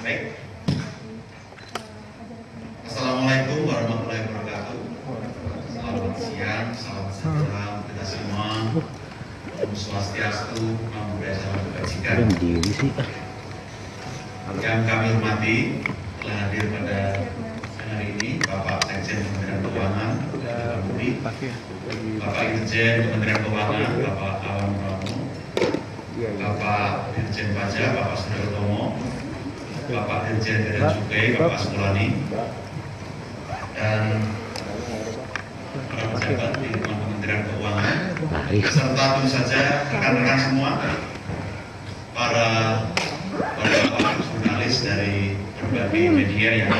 Baik. Assalamualaikum warahmatullahi wabarakatuh. Selamat siang, salam sejahtera kita semua. Om Swastiastu, Namo Buddhaya, Salam Kebajikan. Yang kami hormati telah hadir pada hari ini Bapak Sekjen Kementerian Keuangan, Bapak Budi, Bapak Dirjen Kementerian Keuangan, Bapak Awan Pramono, Bapak Dirjen Pajak, Bapak Sudartomo, Bapak Dirjen Bea dan Cukai, Bapak Sekolani, dan para pejabat di Kementerian Keuangan, serta tentu saja rekan-rekan semua, para jurnalis dari berbagai media yang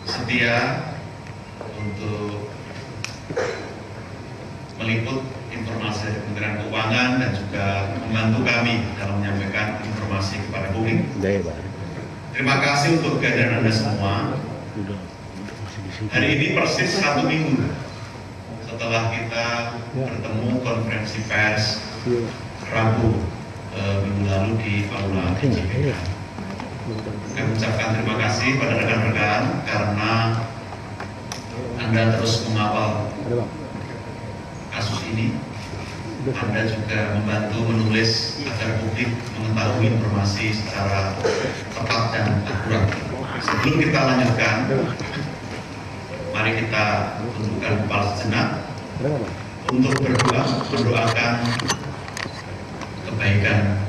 setia untuk meliput informasi dari Kementerian Keuangan dan juga membantu kami dalam menyampaikan informasi kepada publik. Terima kasih untuk kehadiran Anda semua. Hari ini persis 1 minggu setelah kita bertemu konferensi pers Rabu minggu lalu di Aula JPK. Kami ucapkan terima kasih pada rekan-rekan karena Anda terus mengawal kasus ini. Anda juga membantu menulis agar publik mengetahui informasi secara tepat dan akurat. Sebelum kita lanjutkan, mari kita tundukkan kepala sejenak untuk berdoa, mendoakan kebaikan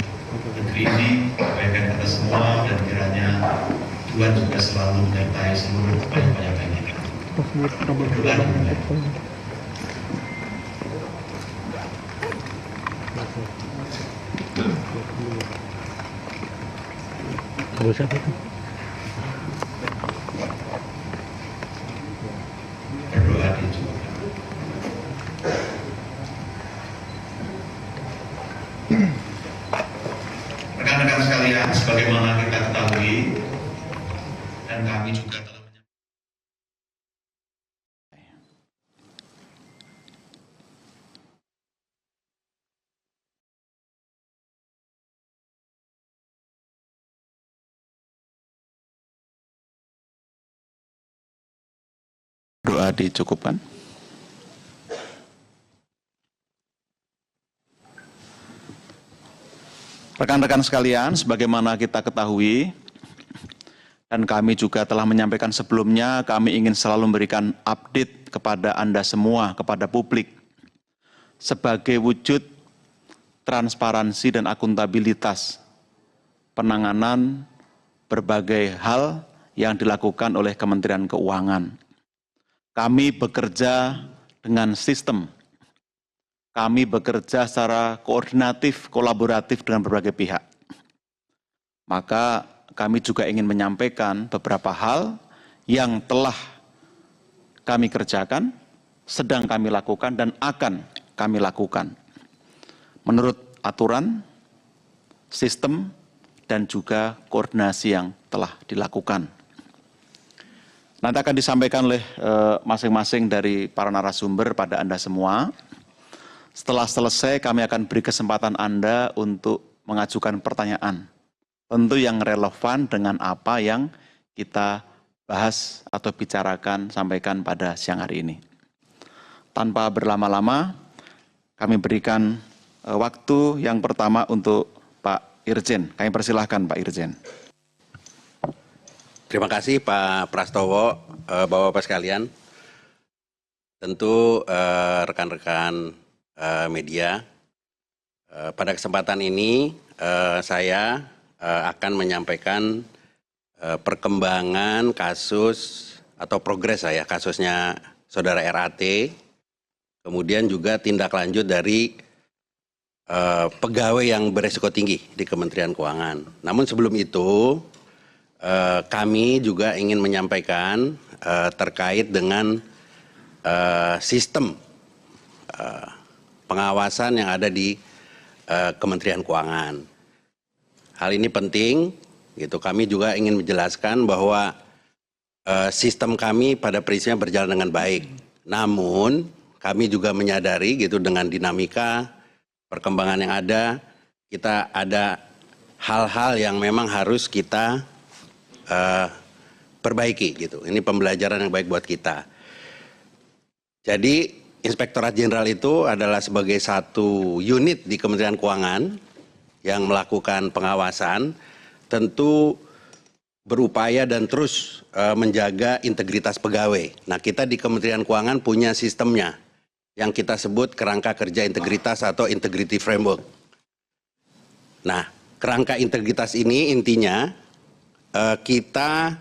negeri ini, kebaikan kita semua, dan kiranya Tuhan juga selalu menyertai seluruh upaya-upaya baik kita. Berdoa dimulai. Berdoa dicukupkan. Rekan-rekan sekalian, sebagaimana kita ketahui dan kami juga telah doa dicukupkan. Rekan-rekan sekalian, sebagaimana kita ketahui dan kami juga telah menyampaikan sebelumnya, kami ingin selalu memberikan update kepada Anda semua, kepada publik, sebagai wujud transparansi dan akuntabilitas penanganan berbagai hal yang dilakukan oleh Kementerian Keuangan. Kami bekerja dengan sistem. Kami bekerja secara koordinatif, kolaboratif dengan berbagai pihak. Maka kami juga ingin menyampaikan beberapa hal yang telah kami kerjakan, sedang kami lakukan, dan akan kami lakukan. Menurut aturan, sistem, dan juga koordinasi yang telah dilakukan. Nanti akan disampaikan oleh masing-masing dari para narasumber pada Anda semua. Setelah selesai, kami akan beri kesempatan Anda untuk mengajukan pertanyaan. Tentu yang relevan dengan apa yang kita bahas atau bicarakan, sampaikan pada siang hari ini. Tanpa berlama-lama, kami berikan waktu yang pertama untuk Pak Irjen. Kami persilahkan Pak Irjen. Terima kasih Pak Prastowo, Bapak-Bapak sekalian. Tentu rekan-rekan media, pada kesempatan ini saya akan menyampaikan perkembangan kasus atau progres kasusnya Saudara RAT, kemudian juga tindak lanjut dari pegawai yang beresiko tinggi di Kementerian Keuangan. Namun sebelum itu, kami juga ingin menyampaikan terkait dengan sistem pengawasan yang ada di Kementerian Keuangan. Hal ini penting, gitu. Kami juga ingin menjelaskan bahwa sistem kami pada prinsipnya berjalan dengan baik. Namun kami juga menyadari gitu dengan dinamika perkembangan yang ada, kita ada hal-hal yang memang harus kita perbaiki gitu. Ini pembelajaran yang baik buat kita. Jadi Inspektorat Jenderal itu adalah sebagai satu unit di Kementerian Keuangan yang melakukan pengawasan, tentu berupaya dan terus menjaga integritas pegawai. Nah, kita di Kementerian Keuangan punya sistemnya yang kita sebut kerangka kerja integritas atau integrity framework. Nah, kerangka integritas ini intinya kita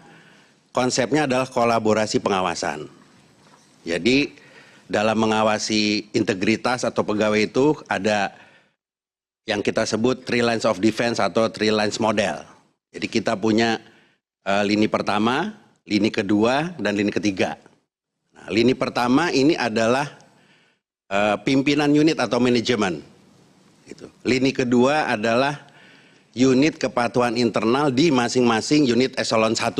konsepnya adalah kolaborasi pengawasan. Jadi dalam mengawasi integritas atau pegawai itu ada yang kita sebut three lines of defense atau three lines model. Jadi kita punya lini pertama, lini kedua, dan lini ketiga. Nah, lini pertama ini adalah pimpinan unit atau manajemen. Gitu. Lini kedua adalah unit kepatuhan internal di masing-masing unit eselon 1.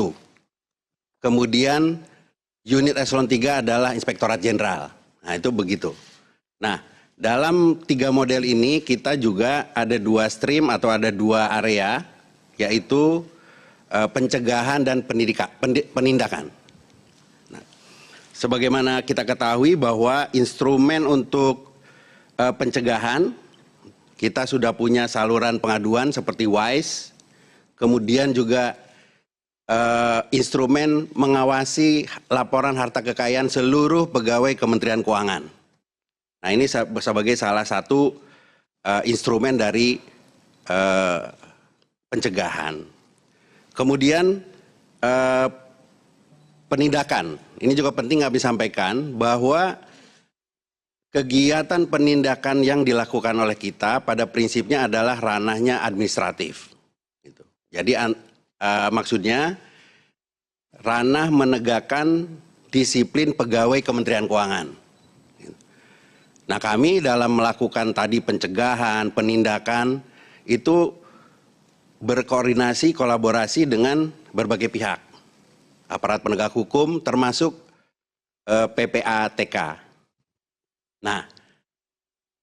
Kemudian unit eselon 3 adalah Inspektorat Jenderal. Nah, itu begitu. Nah, dalam 3 model ini kita juga ada 2 stream atau ada 2 area, yaitu pencegahan dan penindakan. Nah, sebagaimana kita ketahui bahwa instrumen untuk pencegahan, kita sudah punya saluran pengaduan seperti WISE, kemudian juga instrumen mengawasi laporan harta kekayaan seluruh pegawai Kementerian Keuangan. Nah, ini sebagai salah satu instrumen dari pencegahan. Kemudian penindakan, ini juga penting kami sampaikan bahwa kegiatan penindakan yang dilakukan oleh kita pada prinsipnya adalah ranahnya administratif. Gitu. Jadi maksudnya ranah menegakkan disiplin pegawai Kementerian Keuangan. Nah, kami dalam melakukan tadi pencegahan, penindakan itu berkoordinasi, kolaborasi dengan berbagai pihak. Aparat penegak hukum termasuk PPATK. Nah,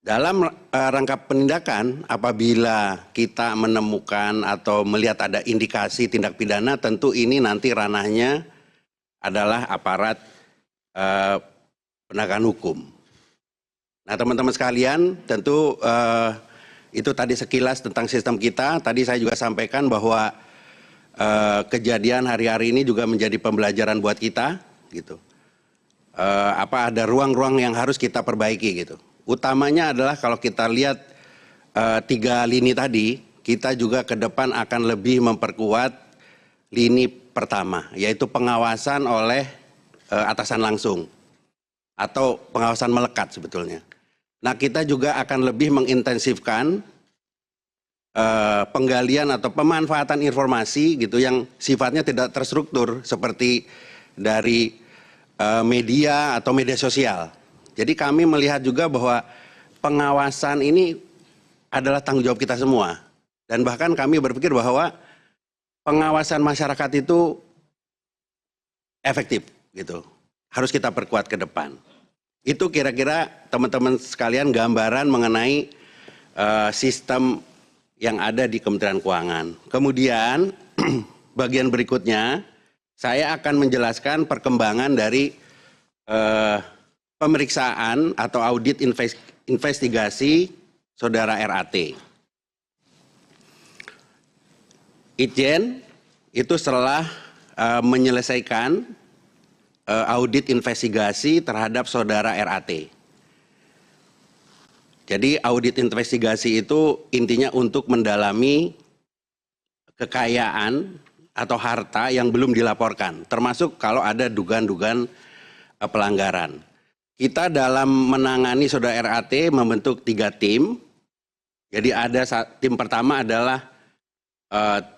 dalam rangka penindakan apabila kita menemukan atau melihat ada indikasi tindak pidana, tentu ini nanti ranahnya adalah aparat penegakan hukum. Nah, teman-teman sekalian, tentu itu tadi sekilas tentang sistem kita. Tadi saya juga sampaikan bahwa kejadian hari-hari ini juga menjadi pembelajaran buat kita, gitu. Ada ruang-ruang yang harus kita perbaiki, gitu. Utamanya adalah kalau kita lihat 3 lini tadi, kita juga ke depan akan lebih memperkuat lini pertama, yaitu pengawasan oleh atasan langsung atau pengawasan melekat sebetulnya. Nah, kita juga akan lebih mengintensifkan penggalian atau pemanfaatan informasi gitu yang sifatnya tidak terstruktur seperti dari media atau media sosial. Jadi kami melihat juga bahwa pengawasan ini adalah tanggung jawab kita semua. Dan bahkan kami berpikir bahwa pengawasan masyarakat itu efektif gitu. Harus kita perkuat ke depan. Itu kira-kira teman-teman sekalian gambaran mengenai sistem yang ada di Kementerian Keuangan. Kemudian bagian berikutnya saya akan menjelaskan perkembangan dari pemeriksaan atau audit investigasi Saudara RAT. Itjen itu setelah menyelesaikan audit investigasi terhadap Saudara RAT. Jadi audit investigasi itu intinya untuk mendalami kekayaan atau harta yang belum dilaporkan, termasuk kalau ada dugaan-dugaan pelanggaran. Kita dalam menangani Saudara RAT membentuk 3 tim. Jadi ada tim pertama adalah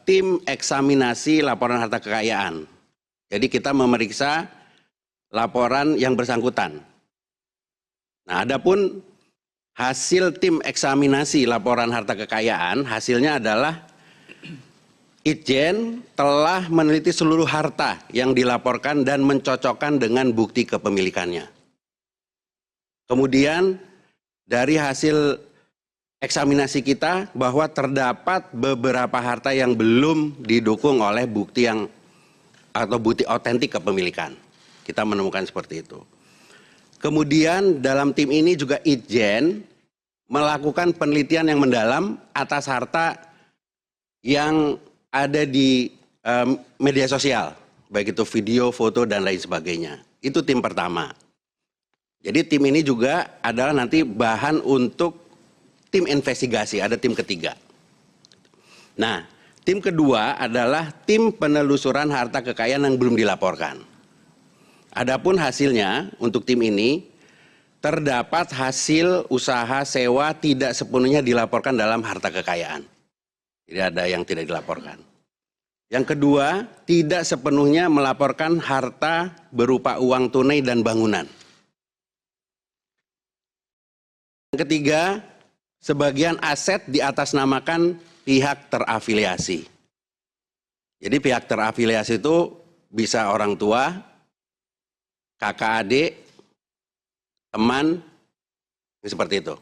tim eksaminasi laporan harta kekayaan. Jadi kita memeriksa laporan yang bersangkutan. Nah, adapun hasil tim eksaminasi laporan harta kekayaan, hasilnya adalah Itjen telah meneliti seluruh harta yang dilaporkan dan mencocokkan dengan bukti kepemilikannya. Kemudian dari hasil eksaminasi kita bahwa terdapat beberapa harta yang belum didukung oleh bukti yang atau bukti otentik kepemilikan. Kita menemukan seperti itu. Kemudian dalam tim ini juga Itjen melakukan penelitian yang mendalam atas harta yang ada di media sosial, baik itu video, foto, dan lain sebagainya. Itu tim pertama. Jadi tim ini juga adalah nanti bahan untuk tim investigasi, ada tim ketiga. Nah, tim kedua adalah tim penelusuran harta kekayaan yang belum dilaporkan. Adapun hasilnya untuk tim ini, terdapat hasil usaha sewa tidak sepenuhnya dilaporkan dalam harta kekayaan. Jadi ada yang tidak dilaporkan. Yang kedua, tidak sepenuhnya melaporkan harta berupa uang tunai dan bangunan. Yang ketiga, sebagian aset diatasnamakan pihak terafiliasi. Jadi pihak terafiliasi itu bisa orang tua, kakak adik, teman, seperti itu.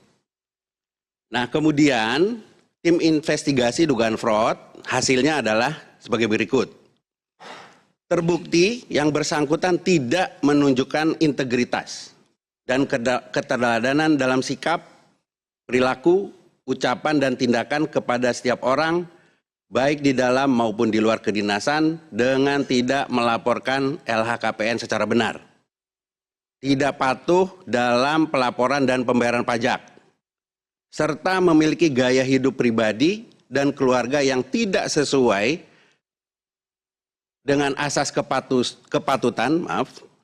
Nah, kemudian tim investigasi dugaan fraud hasilnya adalah sebagai berikut. Terbukti yang bersangkutan tidak menunjukkan integritas dan keteladanan dalam sikap, perilaku, ucapan, dan tindakan kepada setiap orang, baik di dalam maupun di luar kedinasan, dengan tidak melaporkan LHKPN secara benar. Tidak patuh dalam pelaporan dan pembayaran pajak, serta memiliki gaya hidup pribadi dan keluarga yang tidak sesuai dengan asas kepatutan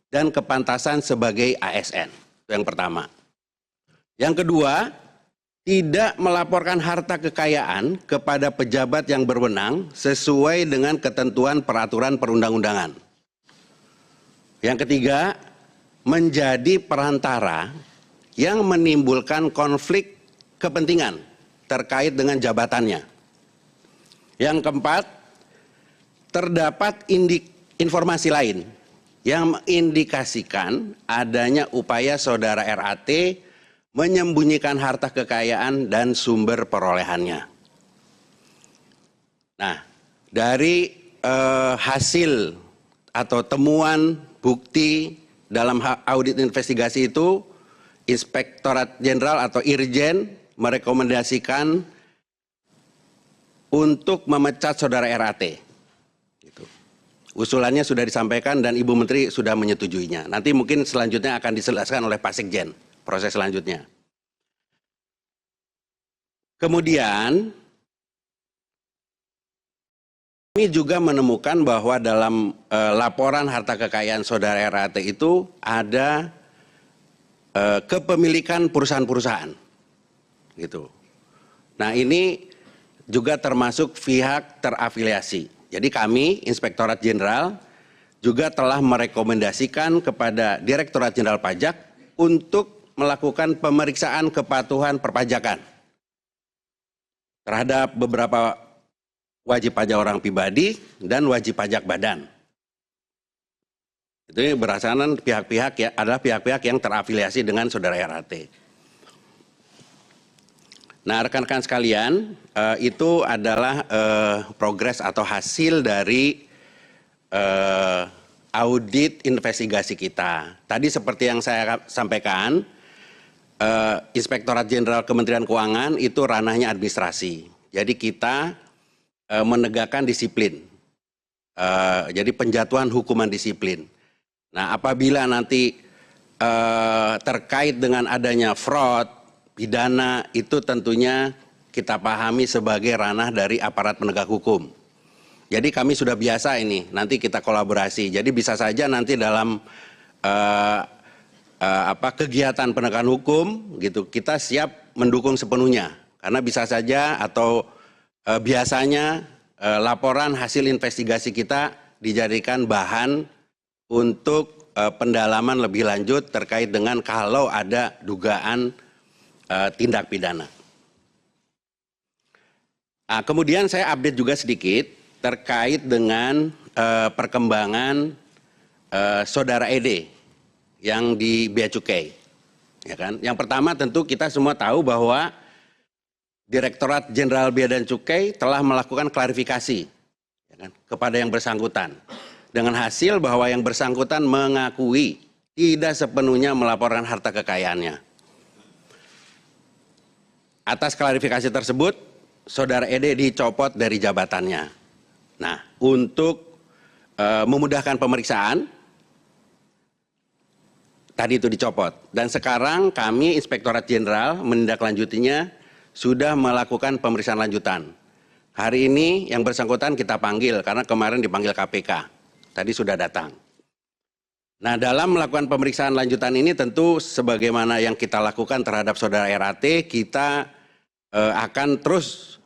dan kepantasan sebagai ASN. Itu yang pertama. Yang kedua, tidak melaporkan harta kekayaan kepada pejabat yang berwenang sesuai dengan ketentuan peraturan perundang-undangan. Yang ketiga, menjadi perantara yang menimbulkan konflik kepentingan terkait dengan jabatannya. Yang keempat, terdapat informasi lain yang mengindikasikan adanya upaya saudara RAT menyembunyikan harta kekayaan dan sumber perolehannya. Nah, dari hasil atau temuan bukti dalam audit investigasi itu, Inspektorat Jenderal atau Irjen merekomendasikan untuk memecat saudara RAT. Gitu. Usulannya sudah disampaikan dan Ibu Menteri sudah menyetujuinya. Nanti mungkin selanjutnya akan dijelaskan oleh Pak Sekjen, proses selanjutnya. Kemudian, kami juga menemukan bahwa dalam laporan harta kekayaan saudara RAT itu ada kepemilikan perusahaan-perusahaan. Gitu. Nah, ini juga termasuk pihak terafiliasi. Jadi kami, Inspektorat Jenderal, juga telah merekomendasikan kepada Direktorat Jenderal Pajak untuk melakukan pemeriksaan kepatuhan perpajakan terhadap beberapa wajib pajak orang pribadi dan wajib pajak badan. Itu berdasarkan pihak-pihak ya, adalah pihak-pihak yang terafiliasi dengan saudara RAT. Nah, rekan-rekan sekalian, itu adalah progres atau hasil dari audit investigasi kita. Tadi seperti yang saya sampaikan, Inspektorat Jenderal Kementerian Keuangan itu ranahnya administrasi. Jadi kita menegakkan disiplin. Jadi penjatuhan hukuman disiplin. Nah, apabila nanti terkait dengan adanya fraud, pidana, itu tentunya kita pahami sebagai ranah dari aparat penegak hukum. Jadi kami sudah biasa ini, nanti kita kolaborasi. Jadi bisa saja nanti dalam kegiatan penegakan hukum gitu, kita siap mendukung sepenuhnya. Karena bisa saja atau biasanya laporan hasil investigasi kita dijadikan bahan untuk pendalaman lebih lanjut terkait dengan kalau ada dugaan tindak pidana. Nah, kemudian saya update juga sedikit terkait dengan perkembangan saudara ED yang di Bea Cukai. Ya kan? Yang pertama tentu kita semua tahu bahwa Direktorat Jenderal Bea dan Cukai telah melakukan klarifikasi ya kan, kepada yang bersangkutan. Dengan hasil bahwa yang bersangkutan mengakui tidak sepenuhnya melaporkan harta kekayaannya. Atas klarifikasi tersebut, Saudara ED dicopot dari jabatannya. Nah, untuk memudahkan pemeriksaan, tadi itu dicopot. Dan sekarang kami Inspektorat Jenderal menindaklanjutinya sudah melakukan pemeriksaan lanjutan. Hari ini yang bersangkutan kita panggil karena kemarin dipanggil KPK. Tadi sudah datang. Nah, dalam melakukan pemeriksaan lanjutan ini tentu sebagaimana yang kita lakukan terhadap Saudara RAT, kita akan terus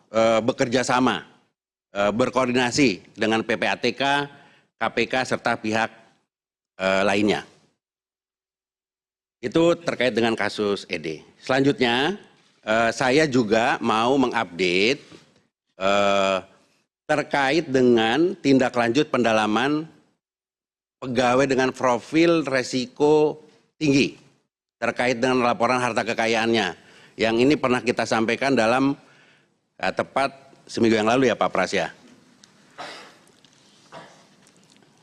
bekerja sama, berkoordinasi dengan PPATK, KPK, serta pihak lainnya. Itu terkait dengan kasus ED. Selanjutnya, saya juga mau mengupdate terkait dengan tindak lanjut pendalaman pegawai dengan profil resiko tinggi terkait dengan laporan harta kekayaannya. Yang ini pernah kita sampaikan dalam tepat seminggu yang lalu ya Pak Pras ya.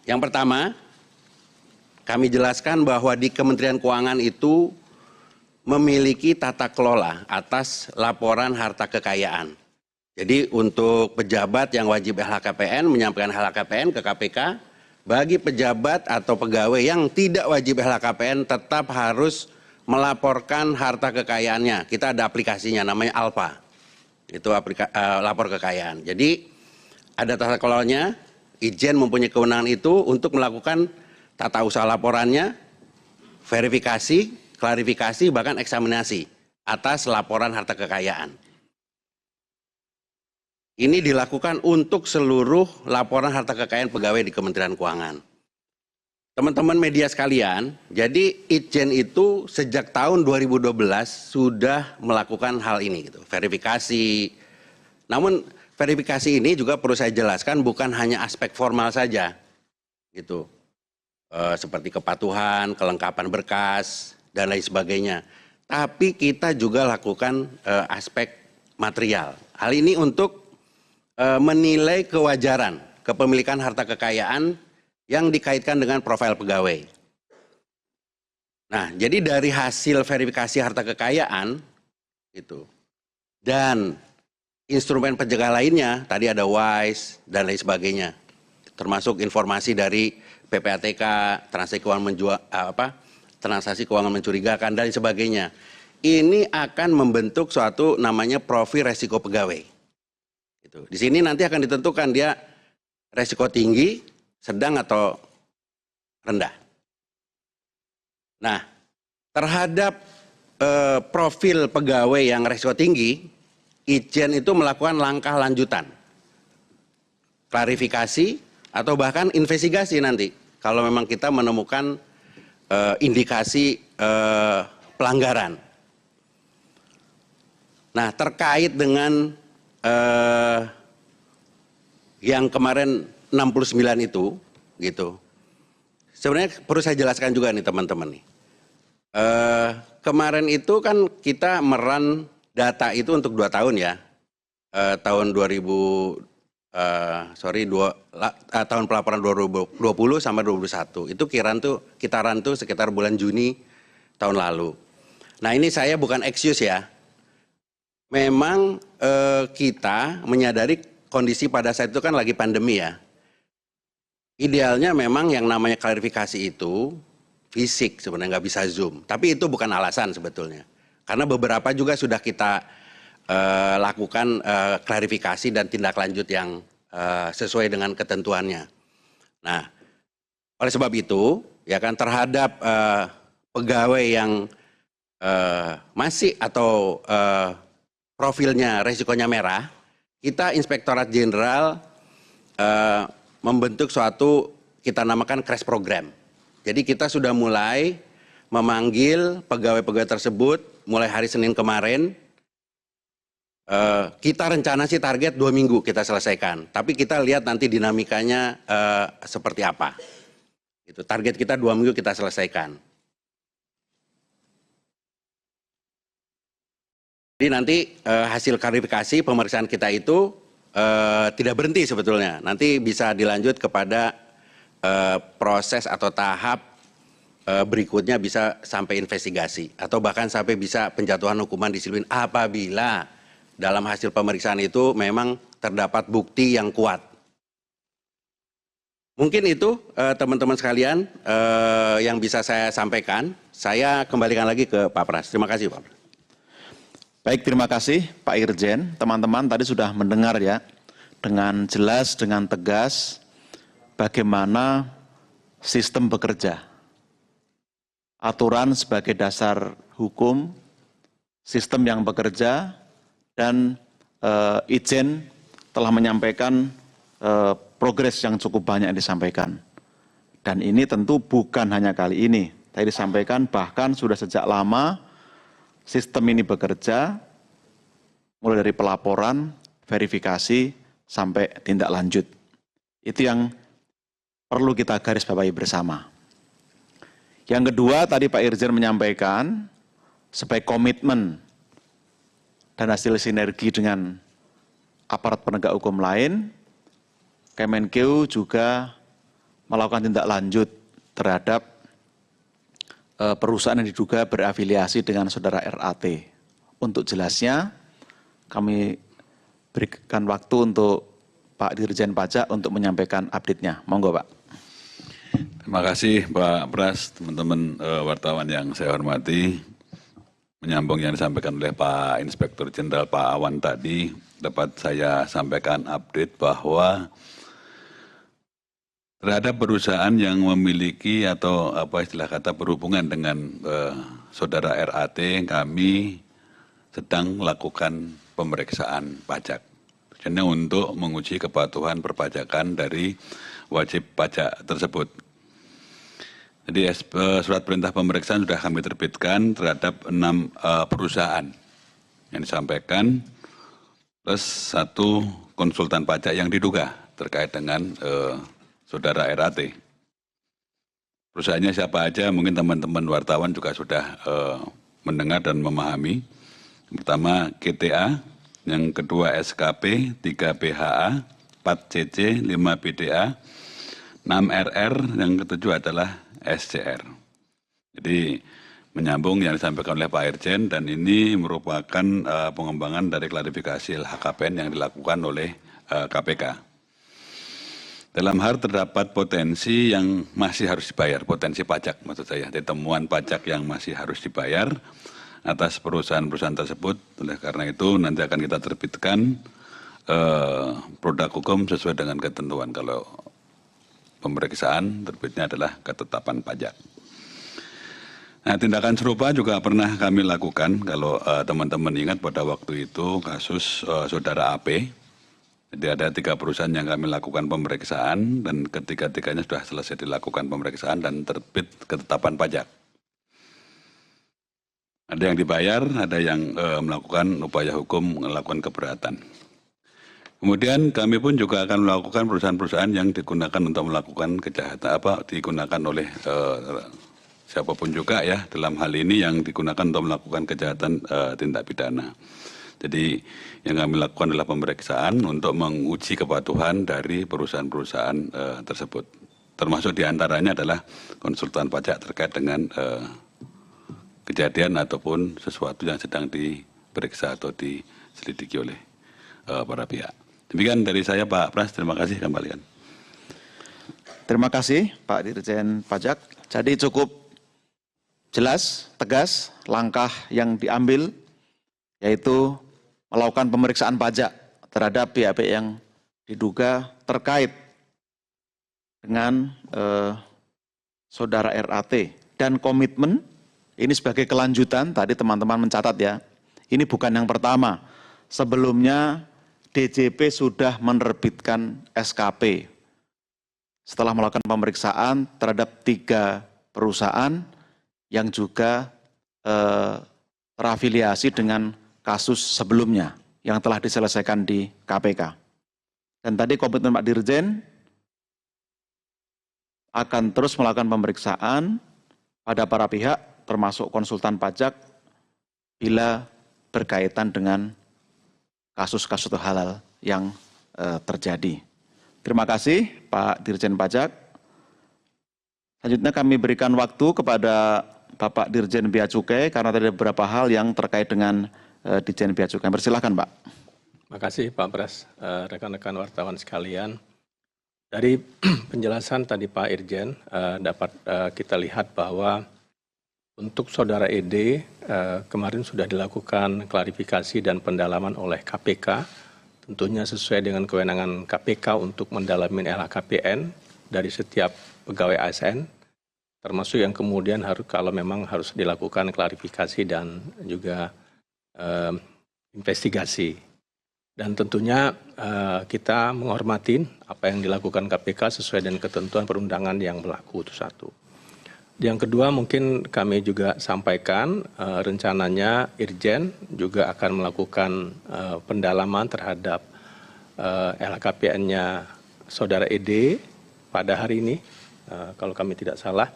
Yang pertama, kami jelaskan bahwa di Kementerian Keuangan itu memiliki tata kelola atas laporan harta kekayaan. Jadi untuk pejabat yang wajib LHKPN menyampaikan LHKPN ke KPK, bagi pejabat atau pegawai yang tidak wajib LHKPN tetap harus melaporkan harta kekayaannya. Kita ada aplikasinya namanya Alpha. Itu lapor kekayaan. Jadi ada tata kelolanya, Ijen mempunyai kewenangan itu untuk melakukan tata usaha laporannya, verifikasi, klarifikasi, bahkan eksaminasi atas laporan harta kekayaan. Ini dilakukan untuk seluruh laporan harta kekayaan pegawai di Kementerian Keuangan. Teman-teman media sekalian, jadi Itjen itu sejak tahun 2012 sudah melakukan hal ini, gitu, verifikasi. Namun verifikasi ini juga perlu saya jelaskan bukan hanya aspek formal saja, gitu, seperti kepatuhan, kelengkapan berkas dan lain sebagainya. Tapi kita juga lakukan aspek material. Hal ini untuk menilai kewajaran kepemilikan harta kekayaan yang dikaitkan dengan profil pegawai. Nah, jadi dari hasil verifikasi harta kekayaan itu dan instrumen penjaga lainnya, tadi ada WISE dan lain sebagainya, termasuk informasi dari PPATK, transaksi keuangan mencurigakan dan lain sebagainya. Ini akan membentuk suatu namanya profil resiko pegawai. Di sini nanti akan ditentukan dia resiko tinggi, sedang atau rendah. Nah, terhadap profil pegawai yang resiko tinggi, Itjen itu melakukan langkah lanjutan, klarifikasi atau bahkan investigasi nanti kalau memang kita menemukan indikasi pelanggaran. Nah, terkait dengan yang kemarin 69 itu, gitu. Sebenarnya perlu saya jelaskan juga nih teman-teman nih. Kemarin itu kan kita meran data itu untuk 2 tahun ya. Tahun tahun pelaporan 2020 sampai 2021. Itu kita run tuh sekitar bulan Juni tahun lalu. Nah, ini saya bukan excuse ya. Memang kita menyadari kondisi pada saat itu kan lagi pandemi ya. Idealnya memang yang namanya klarifikasi itu fisik sebenarnya, nggak bisa Zoom. Tapi itu bukan alasan sebetulnya. Karena beberapa juga sudah kita lakukan klarifikasi dan tindak lanjut yang sesuai dengan ketentuannya. Nah, oleh sebab itu ya kan terhadap pegawai yang masih atau profilnya resikonya merah, kita Inspektorat Jenderal membentuk suatu kita namakan crash program. Jadi kita sudah mulai memanggil pegawai-pegawai tersebut mulai hari Senin kemarin. Kita rencana sih target 2 minggu kita selesaikan. Tapi kita lihat nanti dinamikanya seperti apa. Itu target kita 2 minggu kita selesaikan. Jadi nanti hasil klarifikasi pemeriksaan kita itu tidak berhenti sebetulnya. Nanti bisa dilanjut kepada proses atau tahap berikutnya bisa sampai investigasi atau bahkan sampai bisa penjatuhan hukuman disiplin apabila dalam hasil pemeriksaan itu memang terdapat bukti yang kuat. Mungkin itu teman-teman sekalian yang bisa saya sampaikan. Saya kembalikan lagi ke Pak Pras. Terima kasih Pak Pras. Baik, terima kasih Pak Irjen. Teman-teman tadi sudah mendengar ya, dengan jelas, dengan tegas, bagaimana sistem bekerja. Aturan sebagai dasar hukum, sistem yang bekerja, dan Ijen telah menyampaikan progres yang cukup banyak yang disampaikan. Dan ini tentu bukan hanya kali ini. Tadi disampaikan bahkan sudah sejak lama sistem ini bekerja, mulai dari pelaporan, verifikasi, sampai tindak lanjut. Itu yang perlu kita garis bawahi bersama. Yang kedua, tadi Pak Irjen menyampaikan, sebagai komitmen dan hasil sinergi dengan aparat penegak hukum lain, Kemenkeu juga melakukan tindak lanjut terhadap perusahaan yang diduga berafiliasi dengan saudara RAT. Untuk jelasnya, kami berikan waktu untuk Pak Dirjen Pajak untuk menyampaikan update-nya. Monggo Pak. Terima kasih Pak Pras, teman-teman wartawan yang saya hormati. Menyambung yang disampaikan oleh Pak Inspektur Jenderal Pak Awan tadi, dapat saya sampaikan update bahwa terhadap perusahaan yang memiliki atau apa istilah kata berhubungan dengan saudara RAT, kami sedang melakukan pemeriksaan pajak. Tujuannya untuk menguji kepatuhan perpajakan dari wajib pajak tersebut. Jadi surat perintah pemeriksaan sudah kami terbitkan terhadap 6 perusahaan yang disampaikan, plus 1 konsultan pajak yang diduga terkait dengan saudara RAT. Perusahaannya siapa aja, mungkin teman-teman wartawan juga sudah mendengar dan memahami. Yang pertama GTA, yang kedua SKP, 3 BHA, 4 CC, 5 BDA, 6 RR, yang ketujuh adalah SCR. Jadi menyambung yang disampaikan oleh Pak Irjen, dan ini merupakan pengembangan dari klarifikasi LHKPN yang dilakukan oleh KPK. Dalam hal terdapat potensi yang masih harus dibayar, potensi pajak maksud saya, temuan pajak yang masih harus dibayar atas perusahaan-perusahaan tersebut. Oleh karena itu nanti akan kita terbitkan produk hukum sesuai dengan ketentuan. Kalau pemeriksaan terbitnya adalah ketetapan pajak. Nah, tindakan serupa juga pernah kami lakukan kalau teman-teman ingat pada waktu itu kasus saudara AP. Jadi ada 3 perusahaan yang kami lakukan pemeriksaan dan ketiga-tiganya sudah selesai dilakukan pemeriksaan dan terbit ketetapan pajak. Ada yang dibayar, ada yang melakukan upaya hukum melakukan keberatan. Kemudian kami pun juga akan melakukan perusahaan-perusahaan yang digunakan untuk melakukan kejahatan digunakan oleh siapapun juga ya dalam hal ini yang digunakan untuk melakukan kejahatan tindak pidana. Jadi yang kami lakukan adalah pemeriksaan untuk menguji kepatuhan dari perusahaan-perusahaan tersebut. Termasuk diantaranya adalah konsultan pajak terkait dengan kejadian ataupun sesuatu yang sedang diperiksa atau diselidiki oleh para pihak. Demikian dari saya Pak Pras, terima kasih, kembalikan. Terima kasih Pak Dirjen Pajak. Jadi cukup jelas, tegas langkah yang diambil, yaitu melakukan pemeriksaan pajak terhadap pihak-pihak yang diduga terkait dengan saudara RAT. Dan komitmen ini sebagai kelanjutan, tadi teman-teman mencatat ya, ini bukan yang pertama. Sebelumnya DJP sudah menerbitkan SKP setelah melakukan pemeriksaan terhadap 3 perusahaan yang juga terafiliasi dengan kasus sebelumnya yang telah diselesaikan di KPK. Dan tadi komitmen Pak Dirjen akan terus melakukan pemeriksaan pada para pihak termasuk konsultan pajak bila berkaitan dengan kasus-kasus halal yang terjadi. Terima kasih Pak Dirjen Pajak. Selanjutnya kami berikan waktu kepada Bapak Dirjen Bea Cukai karena tadi ada beberapa hal yang terkait dengan Dirjen Bea Cukai. Persilahkan Pak. Terima kasih Pak Pres, rekan-rekan wartawan sekalian. Dari penjelasan tadi Pak Irjen dapat kita lihat bahwa untuk Saudara ED kemarin sudah dilakukan klarifikasi dan pendalaman oleh KPK, tentunya sesuai dengan kewenangan KPK untuk mendalami LHKPN dari setiap pegawai ASN, termasuk yang kemudian kalau memang harus dilakukan klarifikasi dan juga investigasi. Dan tentunya kita menghormati apa yang dilakukan KPK sesuai dengan ketentuan perundangan yang berlaku, itu satu. Yang kedua mungkin kami juga sampaikan rencananya Irjen juga akan melakukan pendalaman terhadap LHKPN-nya Saudara ED pada hari ini, kalau kami tidak salah.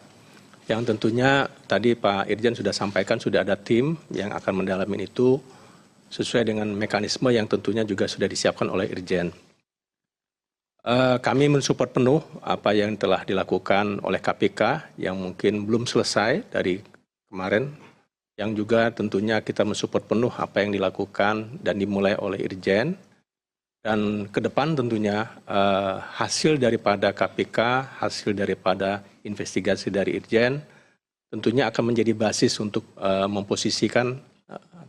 Yang tentunya tadi Pak Irjen sudah sampaikan sudah ada tim yang akan mendalami itu sesuai dengan mekanisme yang tentunya juga sudah disiapkan oleh Irjen. Kami mensupport penuh apa yang telah dilakukan oleh KPK yang mungkin belum selesai dari kemarin, yang juga tentunya kita mensupport penuh apa yang dilakukan dan dimulai oleh Irjen. Dan ke depan tentunya hasil daripada KPK, hasil daripada investigasi dari Irjen, tentunya akan menjadi basis untuk memposisikan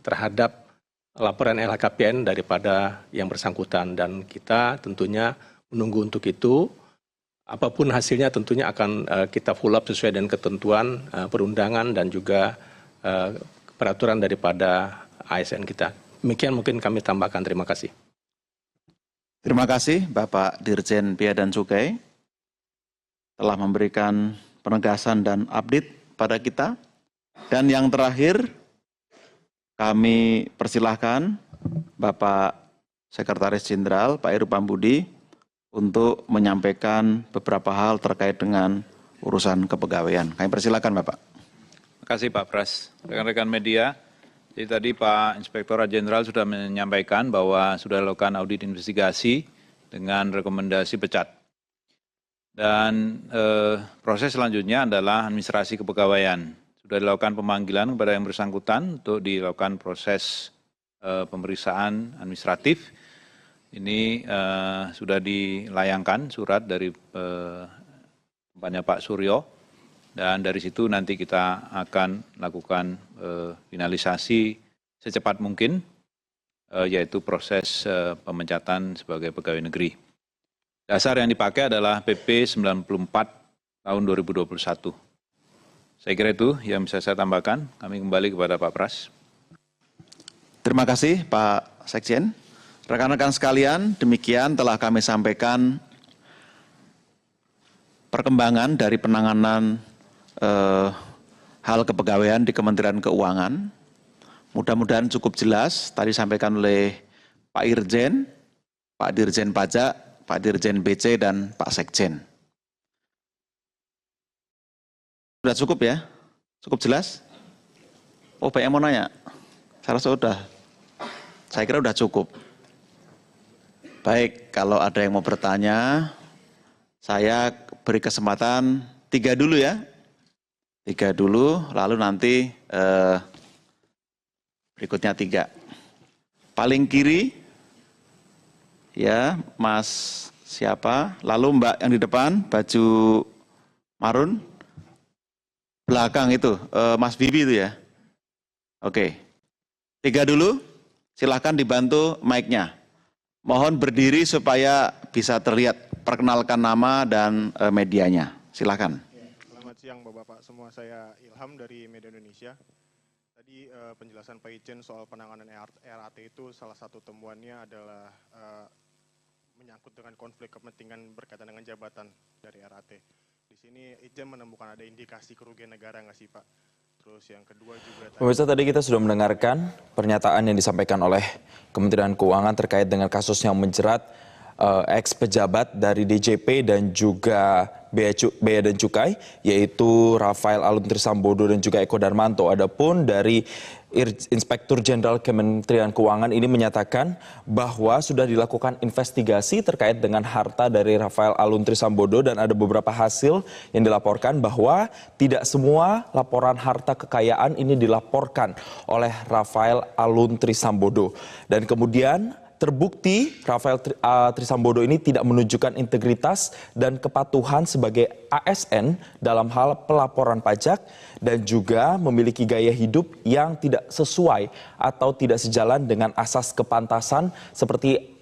terhadap laporan LHKPN daripada yang bersangkutan. Dan kita tentunya menunggu untuk itu, apapun hasilnya tentunya akan kita follow up sesuai dengan ketentuan perundangan dan juga peraturan daripada ASN kita. Demikian mungkin kami tambahkan, terima kasih. Terima kasih Bapak Dirjen Bea dan Cukai telah memberikan penegasan dan update pada kita. Dan yang terakhir, kami persilahkan Bapak Sekretaris Jenderal Pak Heru Pambudi untuk menyampaikan beberapa hal terkait dengan urusan kepegawaian. Kami persilakan Bapak. Terima kasih Pak Pres. Rekan-rekan media, jadi tadi Pak Inspektorat Jenderal sudah menyampaikan bahwa sudah dilakukan audit investigasi dengan rekomendasi pecat. Dan proses selanjutnya adalah administrasi kepegawaian. Sudah dilakukan pemanggilan kepada yang bersangkutan untuk dilakukan proses pemeriksaan administratif. Ini sudah dilayangkan surat dari tempatnya Pak Suryo, dan dari situ nanti kita akan lakukan finalisasi secepat mungkin, yaitu proses pemecatan sebagai pegawai negeri. Dasar yang dipakai adalah PP 94 tahun 2021. Saya kira itu yang bisa saya tambahkan. Kami kembali kepada Pak Pras. Terima kasih Pak Sekjen. Rekan-rekan sekalian, demikian telah kami sampaikan perkembangan dari penanganan hal kepegawaian di Kementerian Keuangan. Mudah-mudahan cukup jelas, tadi disampaikan oleh Pak Irjen, Pak Dirjen Pajak, Pak Dirjen BC, dan Pak Sekjen. Sudah cukup ya? Cukup jelas? Oh, banyak mau nanya? Saya rasa sudah. Saya kira sudah cukup. Baik, kalau ada yang mau bertanya, saya beri kesempatan 3 dulu ya. 3 dulu, lalu nanti berikutnya 3. Paling kiri, ya Mas siapa, lalu Mbak yang di depan, baju marun, belakang itu, Mas Bibi itu ya. Oke, 3 dulu, silahkan dibantu mic-nya. Mohon berdiri supaya bisa terlihat, perkenalkan nama dan medianya. Silakan. Selamat siang Bapak-Bapak semua, saya Ilham dari Media Indonesia. Tadi penjelasan Pak Ijen soal penanganan RAT itu salah satu temuannya adalah menyangkut dengan konflik kepentingan berkaitan dengan jabatan dari RAT. Di sini Ijen menemukan ada indikasi kerugian negara nggak sih Pak? Terus yang kedua juga... Pemirsa, tadi kita sudah mendengarkan pernyataan yang disampaikan oleh Kementerian Keuangan terkait dengan kasus yang menjerat ex-pejabat dari DJP dan juga Bea dan Cukai, yaitu Rafael Alun Trisambodo dan juga Eko Darmanto. Adapun dari Inspektur Jenderal Kementerian Keuangan ini menyatakan bahwa sudah dilakukan investigasi terkait dengan harta dari Rafael Alun Trisambodo dan ada beberapa hasil yang dilaporkan bahwa tidak semua laporan harta kekayaan ini dilaporkan oleh Rafael Alun Trisambodo. Dan kemudian terbukti Rafael Trisambodo ini tidak menunjukkan integritas dan kepatuhan sebagai ASN dalam hal pelaporan pajak dan juga memiliki gaya hidup yang tidak sesuai atau tidak sejalan dengan asas kepantasan seperti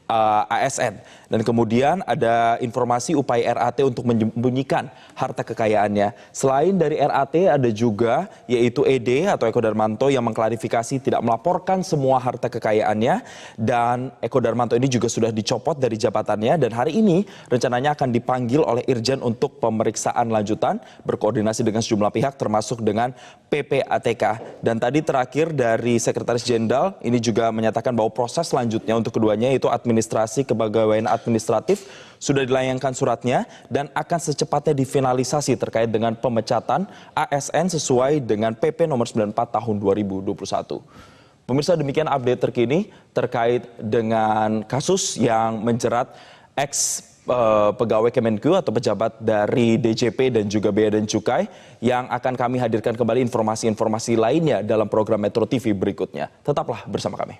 ASN. Dan kemudian ada informasi upaya RAT untuk menyembunyikan harta kekayaannya. Selain dari RAT ada juga yaitu ED atau Eko Darmanto yang mengklarifikasi tidak melaporkan semua harta kekayaannya, dan Eko Darmanto ini juga sudah dicopot dari jabatannya dan hari ini rencananya akan dipanggil oleh Irjen untuk pemeriksaan lanjutan berkoordinasi dengan sejumlah pihak termasuk dengan PPATK. Dan tadi terakhir dari Sekretaris Jenderal ini juga menyatakan bahwa proses selanjutnya untuk keduanya yaitu administrasi kepegawaian administratif sudah dilayangkan suratnya dan akan secepatnya difinalisasi terkait dengan pemecatan ASN sesuai dengan PP nomor 94 tahun 2021. Pemirsa, demikian update terkini terkait dengan kasus yang menjerat pegawai Kemenku atau pejabat dari DJP dan juga Bea dan Cukai, yang akan kami hadirkan kembali informasi-informasi lainnya dalam program Metro TV berikutnya. Tetaplah bersama kami.